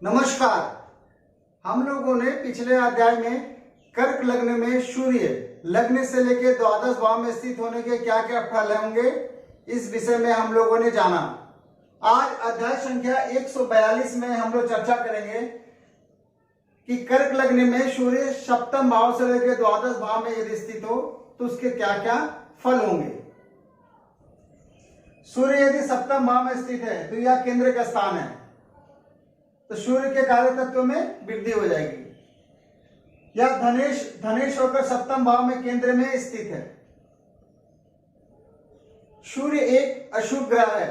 नमस्कार। हम लोगों ने पिछले अध्याय में कर्क लग्न में सूर्य लग्न से लेकर द्वादश भाव में स्थित होने के क्या क्या फल होंगे, इस विषय में हम लोगों ने जाना। आज अध्याय संख्या 142 में हम लोग चर्चा करेंगे कि कर्क लग्न में सूर्य सप्तम भाव से लेकर द्वादश भाव में यदि स्थित हो तो उसके क्या क्या फल होंगे। सूर्य यदि सप्तम भाव में स्थित है तो यह केंद्र का स्थान है, तो सूर्य के कार्य तत्व में वृद्धि हो जाएगी। यह धनेश होकर सप्तम भाव में केंद्र में स्थित है। सूर्य एक अशुभ ग्रह है।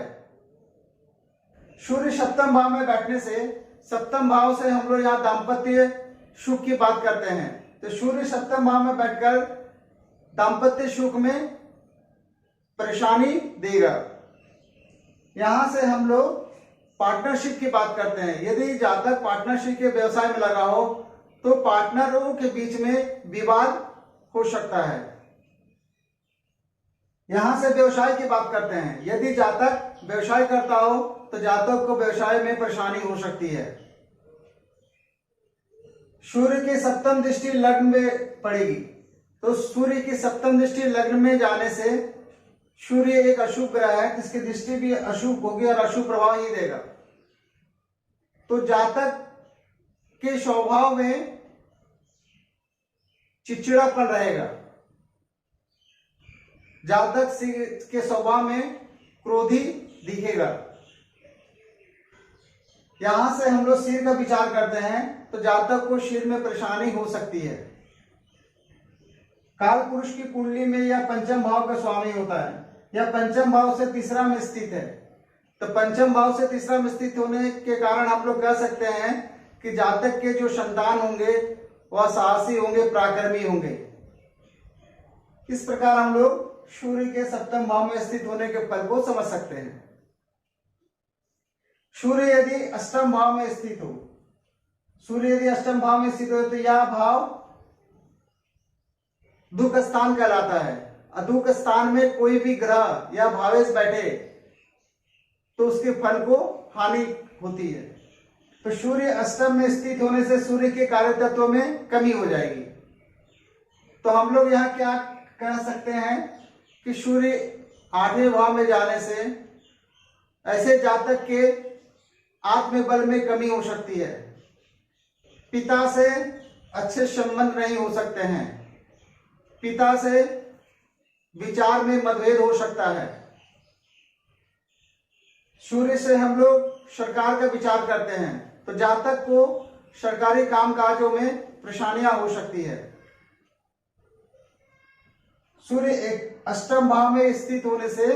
सूर्य सप्तम भाव में बैठने से सप्तम भाव से हम लोग यहाँ दाम्पत्य सुख की बात करते हैं, तो सूर्य सप्तम भाव में बैठकर दाम्पत्य सुख में परेशानी देगा। यहां से हम लोग पार्टनरशिप की बात करते हैं। यदि जातक पार्टनरशिप के व्यवसाय में लगा हो तो पार्टनरों के बीच में विवाद हो सकता है। यहां से व्यवसाय की बात करते हैं। यदि जातक व्यवसाय करता हो तो जातक को व्यवसाय में परेशानी हो सकती है। सूर्य की सप्तम दृष्टि लग्न में पड़ेगी, तो सूर्य की सप्तम दृष्टि लग्न में जाने से सूर्य एक अशुभ ग्रह है, जिसकी दृष्टि भी अशुभ होगी और अशुभ प्रभाव ही देगा। तो जातक के स्वभाव में चिड़चिड़ापन रहेगा। जातक के स्वभाव में क्रोधी दिखेगा। यहां से हम लोग सिर का विचार करते हैं तो जातक को सिर में परेशानी हो सकती है। काल पुरुष की कुंडली में यह पंचम भाव का स्वामी होता है। यह पंचम भाव से तीसरा में स्थित है, तो पंचम भाव से तीसरा में स्थित होने के कारण हम लोग कह सकते हैं कि जातक के जो संतान होंगे वह साहसी होंगे, पराक्रमी होंगे। इस प्रकार हम लोग सूर्य के सप्तम भाव में स्थित होने के फल को समझ सकते हैं। सूर्य यदि अष्टम भाव में स्थित हो, सूर्य यदि अष्टम भाव में स्थित हो तो यह भाव दुख स्थान कहलाता है। दुख स्थान में कोई भी ग्रह या भावेश बैठे तो उसके फल को हानि होती है। तो सूर्य अष्टम में स्थित होने से सूर्य के कार्य तत्व में कमी हो जाएगी। तो हम लोग यहाँ क्या कह सकते हैं कि सूर्य आठवें भाव में जाने से ऐसे जातक के आत्मबल में कमी हो सकती है। पिता से अच्छे संबंध नहीं हो सकते हैं। पिता से विचार में मतभेद हो सकता है। सूर्य से हम लोग सरकार का विचार करते हैं तो जातक को सरकारी कामकाजों में परेशानियां हो सकती है। सूर्य एक अष्टम भाव में स्थित होने से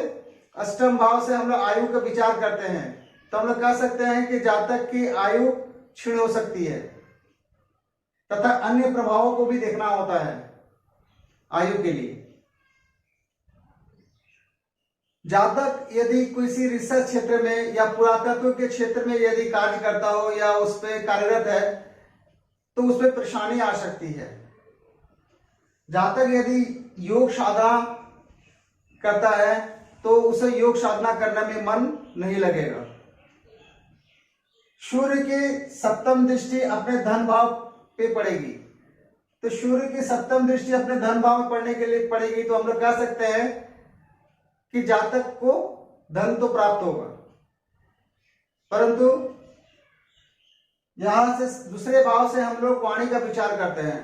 अष्टम भाव से हम लोग आयु का विचार करते हैं, तो हम लोग कह सकते हैं कि जातक की आयु क्षीण हो सकती है तथा अन्य प्रभावों को भी देखना होता है आयु के लिए। जातक यदि किसी रिसर्च क्षेत्र में या पुरातत्व के क्षेत्र में यदि कार्य करता हो या उस पर कार्यरत है तो उस पर परेशानी आ सकती है। जातक यदि योग साधना करता है तो उसे योग साधना करने में मन नहीं लगेगा। सूर्य की सप्तम दृष्टि अपने धन भाव पे पड़ेगी, तो सूर्य की सप्तम दृष्टि अपने धन भाव में पड़ने के लिए पड़ेगी तो हम लोग कह सकते हैं कि जातक को धन तो प्राप्त होगा, परंतु यहां से दूसरे भाव से हम लोग वाणी का विचार करते हैं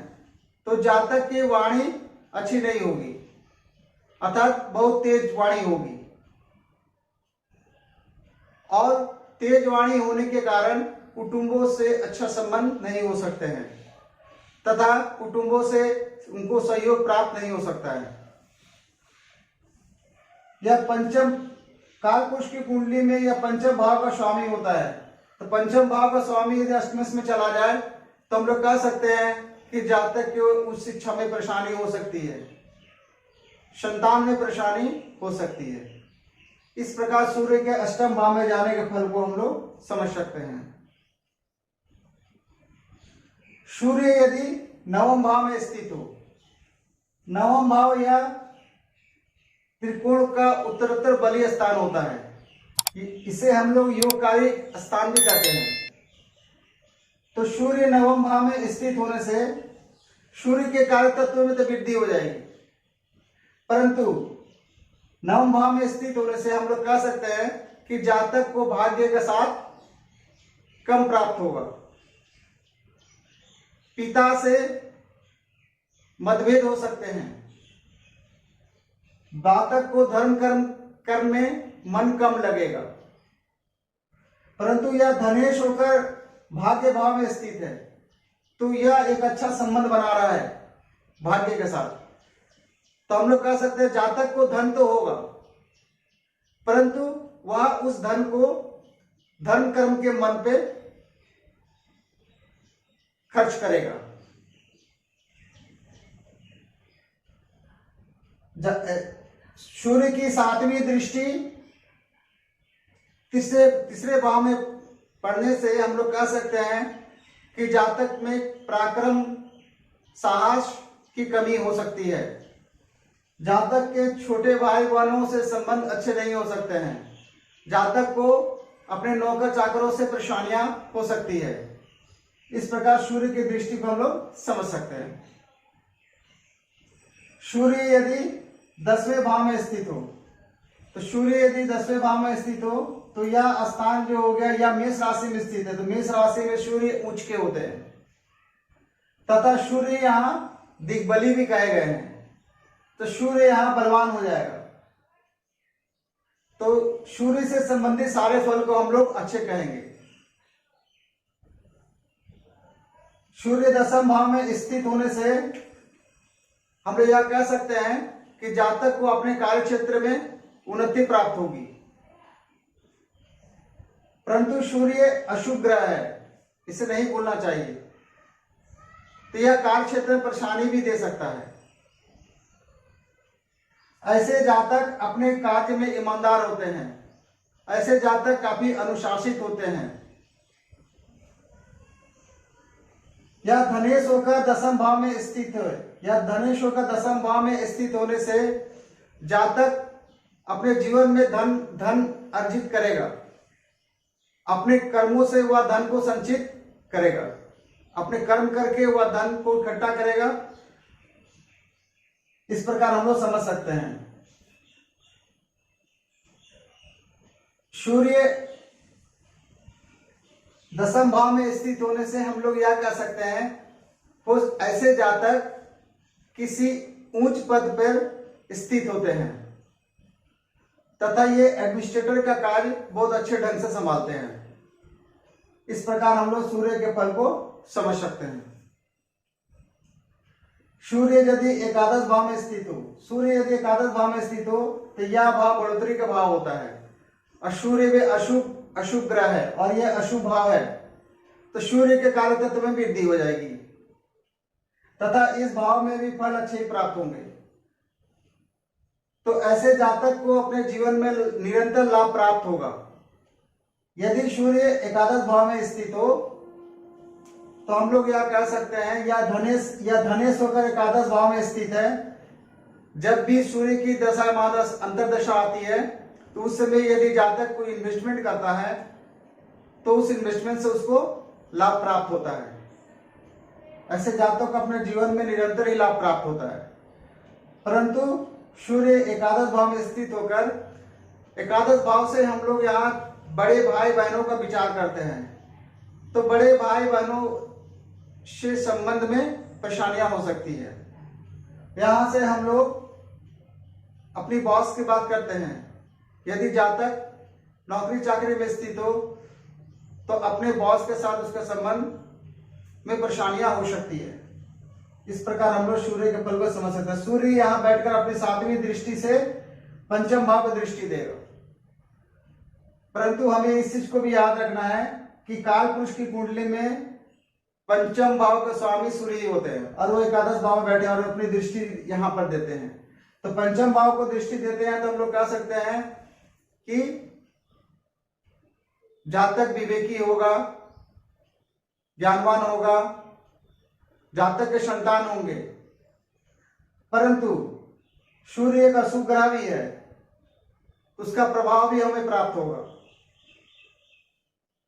तो जातक की वाणी अच्छी नहीं होगी, अर्थात बहुत तेज वाणी होगी। और तेज वाणी होने के कारण कुटुंबों से अच्छा संबंध नहीं हो सकते हैं तथा कुटुंबों से उनको सहयोग प्राप्त नहीं हो सकता है। यह पंचम काल पुरुष की कुंडली में यह पंचम भाव का स्वामी होता है, तो पंचम भाव का स्वामी यदि अष्टमेश में चला जाए तो हम लोग कह सकते हैं कि जातक को उस शिक्षा में परेशानी हो सकती है, संतान में परेशानी हो सकती है। इस प्रकार सूर्य के अष्टम भाव में जाने के फल को हम लोग समझ सकते हैं। सूर्य यदि नवम भाव में स्थित हो, नवम भाव यह त्रिकोण का उत्तरोत्तर बलीय स्थान होता है। इसे हम लोग योगकारी स्थान भी कहते हैं। तो सूर्य नवम भाव में स्थित होने से सूर्य के कार्य तत्व में तो वृद्धि हो जाएगी, परंतु नवम भाव में स्थित होने से हम लोग कह सकते हैं कि जातक को भाग्य के साथ कम प्राप्त होगा, पिता से मतभेद हो सकते हैं, जातक को धर्म कर्म में मन कम लगेगा। परंतु यह धनेश होकर भाग्य भाव में स्थित है, तो यह एक अच्छा संबंध बना रहा है भाग्य के साथ। तो हम लोग कह सकते हैं जातक को धन तो होगा, परंतु वह उस धन को धर्म कर्म के मन पे खर्च करेगा। सूर्य की 7वीं दृष्टि तीसरे भाव में पढ़ने से हम लोग कह सकते हैं कि जातक में पराक्रम साहस की कमी हो सकती है, जातक के छोटे भाई बहनों से संबंध अच्छे नहीं हो सकते हैं, जातक को अपने नौकर चाकरों से परेशानियां हो सकती है। इस प्रकार सूर्य की दृष्टि को हम लोग समझ सकते हैं। सूर्य यदि 10वें भाव में स्थित हो, तो सूर्य यदि 10वें भाव में स्थित हो तो यह स्थान जो हो गया या मेष राशि में स्थित है, तो मेष राशि में सूर्य उच्च के होते हैं तथा सूर्य यहाँ दिग्बली भी कहे गए हैं, तो सूर्य यहाँ बलवान हो जाएगा। तो सूर्य से संबंधित सारे फल को हम लोग अच्छे कहेंगे। सूर्य 10वें भाव में स्थित होने से हम लोग यह कह सकते हैं कि जातक को अपने कार्य क्षेत्र में उन्नति प्राप्त होगी, परंतु सूर्य अशुभ ग्रह है, इसे नहीं भूलना चाहिए। तो यह कार्य क्षेत्र में परेशानी भी दे सकता है। ऐसे जातक अपने कार्य में ईमानदार होते हैं, ऐसे जातक काफी अनुशासित होते हैं। यह धनेश होकर 10वें भाव में स्थित है, यह धनेश होकर 10वें भाव में स्थित होने से जातक अपने जीवन में धन अर्जित करेगा, अपने कर्मों से वह धन को संचित करेगा, अपने कर्म करके वह धन को इकट्ठा करेगा। इस प्रकार हम लोग समझ सकते हैं। सूर्य 10वें भाव में स्थित होने से हम लोग यह कह सकते हैं कुछ ऐसे जातक किसी उच्च पद पर स्थित होते हैं तथा ये एडमिनिस्ट्रेटर का कार्य बहुत अच्छे ढंग से संभालते हैं। इस प्रकार हम लोग सूर्य के फल को समझ सकते हैं। सूर्य यदि एकादश भाव में स्थित हो, सूर्य यदि एकादश भाव में स्थित हो तो यह भाव बढ़ोतरी का भाव होता है, और सूर्य में अशुभ ग्रह है और यह अशुभ भाव है, तो सूर्य के कार्य तत्व में वृद्धि हो जाएगी तथा इस भाव में भी फल अच्छे प्राप्त होंगे। तो ऐसे जातक को अपने जीवन में निरंतर लाभ प्राप्त होगा। यदि सूर्य एकादश भाव में स्थित हो तो हम लोग यह कह सकते हैं या धनेश होकर एकादश भाव में स्थित है। जब भी सूर्य की दशा महादशा अंतरदशा आती है तो उस समय यदि जातक कोई इन्वेस्टमेंट करता है तो उस इन्वेस्टमेंट से उसको लाभ प्राप्त होता है। ऐसे जातक को अपने जीवन में निरंतर ही लाभ प्राप्त होता है। परंतु सूर्य एकादश भाव में स्थित होकर एकादश भाव से हम लोग यहाँ बड़े भाई बहनों का विचार करते हैं, तो बड़े भाई बहनों से संबंध में परेशानियां हो सकती है। यहां से हम लोग अपनी बॉस की बात करते हैं। यदि जातक नौकरी चाकरी में स्थित हो तो अपने बॉस के साथ उसका संबंध में परेशानियां हो सकती है। इस प्रकार हम लोग सूर्य के फल को समझ सकते हैं। सूर्य यहां बैठकर अपनी 7वीं दृष्टि से 5वें भाव को दृष्टि देगा, परंतु हमें इस चीज को भी याद रखना है कि काल पुरुष की कुंडली में 5वें भाव के स्वामी सूर्य ही होते हैं और वो एकादश भाव में बैठे और अपनी दृष्टि यहां पर देते हैं। तो 5वें भाव को दृष्टि देते हैं तो हम लोग कह सकते हैं कि जातक विवेकी होगा, ज्ञानवान होगा, जातक के संतान होंगे, परंतु सूर्य एक अशुभ ग्रह भी है, उसका प्रभाव भी हमें प्राप्त होगा।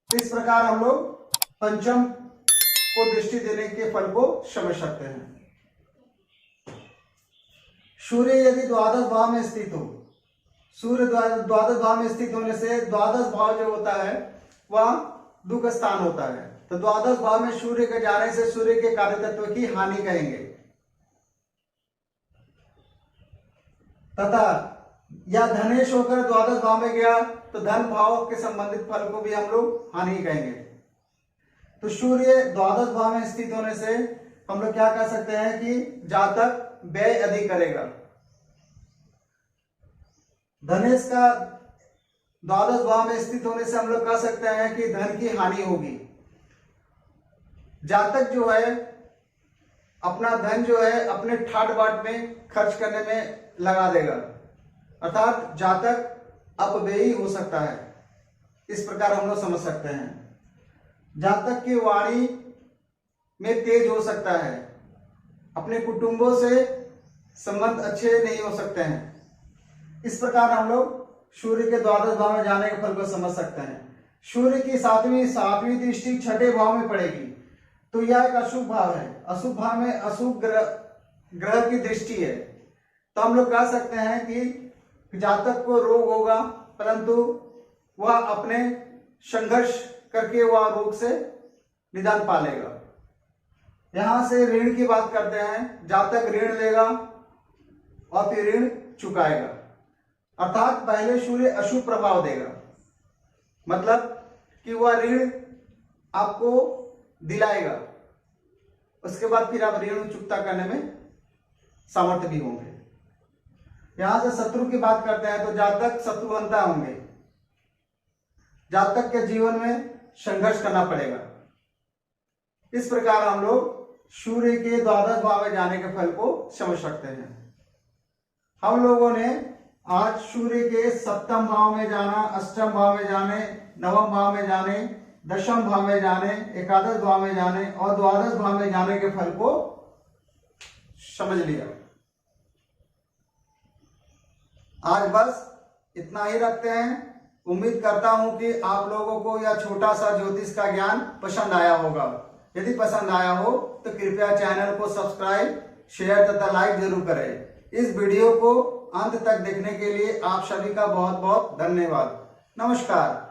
इस प्रकार हम लोग 5वें को दृष्टि देने के फल को समझ सकते हैं। सूर्य यदि द्वादश भाव में स्थित हो, सूर्य द्वादश भाव में स्थित होने से द्वादश भाव जो होता है वह दुख स्थान होता है। तो द्वादश भाव में सूर्य के जाने से सूर्य के कार्य तत्व की हानि कहेंगे, तथा या धनेश होकर द्वादश भाव में गया तो धन भाव के संबंधित फल को भी हम लोग हानि कहेंगे। तो सूर्य द्वादश भाव में स्थित होने से हम लोग क्या कह सकते हैं कि जातक व्यय अधिक करेगा। धनेश का द्वादश भाव में स्थित होने से हम लोग कह सकते हैं कि धन की हानि होगी। जातक जो है अपना धन जो है अपने ठाट बाट में खर्च करने में लगा देगा, अर्थात जातक अपव्ययी हो सकता है। इस प्रकार हम लोग समझ सकते हैं। जातक की वाणी में तेज हो सकता है, अपने कुटुंबों से संबंध अच्छे नहीं हो सकते हैं। इस प्रकार हम लोग सूर्य के द्वादश भाव में जाने के फल को समझ सकते हैं। सूर्य की सातवीं दृष्टि छठे भाव में पड़ेगी तो यह एक अशुभ भाव है। अशुभ भाव में अशुभ ग्रह की दृष्टि है, तो हम लोग कह सकते हैं कि जातक को रोग होगा, परंतु वह अपने संघर्ष करके वह रोग से निदान पा लेगा। यहां से ऋण की बात करते हैं। जातक ऋण लेगा और फिर ऋण चुकाएगा, अर्थात पहले सूर्य अशुभ प्रभाव देगा, मतलब कि वह ऋण आपको दिलाएगा, उसके बाद फिर आप ऋण चुकता करने में सामर्थ्य भी होंगे। यहां से शत्रु की बात करते हैं तो जातक शत्रुहंता होंगे, जातक के जीवन में संघर्ष करना पड़ेगा। इस प्रकार हम लोग सूर्य के द्वादश भाव में जाने के फल को समझ सकते हैं। हम लोगों ने आज सूर्य के सप्तम भाव में जाना, अष्टम भाव में जाने, नवम भाव में जाने, दशम भाव में जाने, एकादश भाव में जाने और द्वादश भाव में जाने के फल को समझ लिया। आज बस इतना ही रखते हैं। उम्मीद करता हूं कि आप लोगों को यह छोटा सा ज्योतिष का ज्ञान पसंद आया होगा। यदि पसंद आया हो तो कृपया चैनल को सब्सक्राइब, शेयर तथा लाइक जरूर करें। इस वीडियो को अंत तक देखने के लिए आप सभी का बहुत बहुत धन्यवाद। नमस्कार।